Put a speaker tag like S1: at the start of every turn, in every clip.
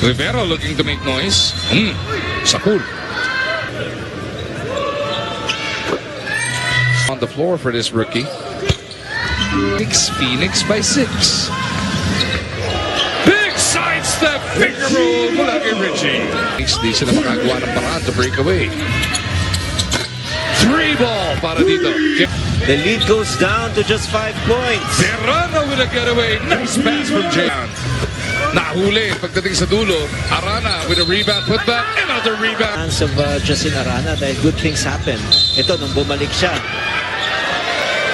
S1: Rivero looking to make noise. Sa pool. On the floor for this rookie. Phoenix by 6. Big sidestep finger roll mula kay Richie. Di sila makagawa ng paraan to break away. 3-ball para dito.
S2: The lead goes down to just 5 points.
S1: Serrano with a getaway. Nice pass from Jayan. Nahuli pagdating sa dulo. Arana with a rebound, put back, another rebound.
S2: Chance of Justin Arana dahil good things happen. Ito, nung bumalik siya,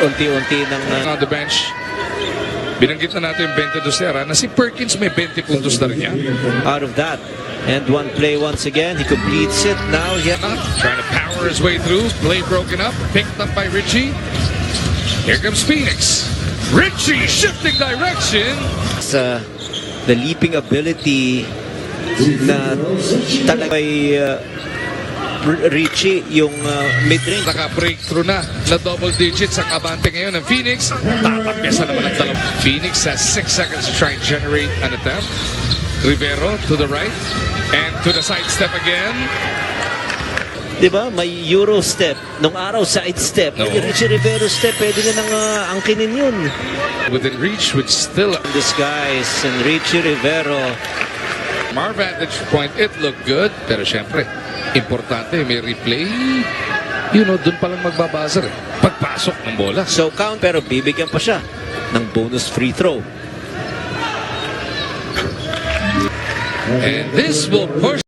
S2: unti-unti nang...
S1: On the bench, binanggit na natin yung 22 si Arana. Si Perkins may 20 puntos na rin yan.
S2: out of that. And one play once again, he completes it. Now he
S1: Trying to power his way through. Play broken up. Picked up by Richie. Here comes Phoenix. Richie shifting direction.
S2: the leaping ability na talaga kay Richie yung mid-range.
S1: Naka-breakthrough na double digits ang abante ngayon ng Phoenix. Tatapyasa naman ang dalawang. Phoenix has 6 seconds to try and generate an attempt. Rivero to the right and to the side step again.
S2: Diba? May Euro step. Nung araw, side step.
S1: No.
S2: Yung Richie Rivero step, pwede na nang angkinin yun.
S1: Within reach, which still...
S2: This guys and Richie Rivero.
S1: From our vantage point, it looked good. Pero syempre, importante, may replay. You know, dun palang magbabuzzer eh. Pagpasok ng bola.
S2: So count, pero bibigyan pa siya ng bonus free throw.
S1: And this will push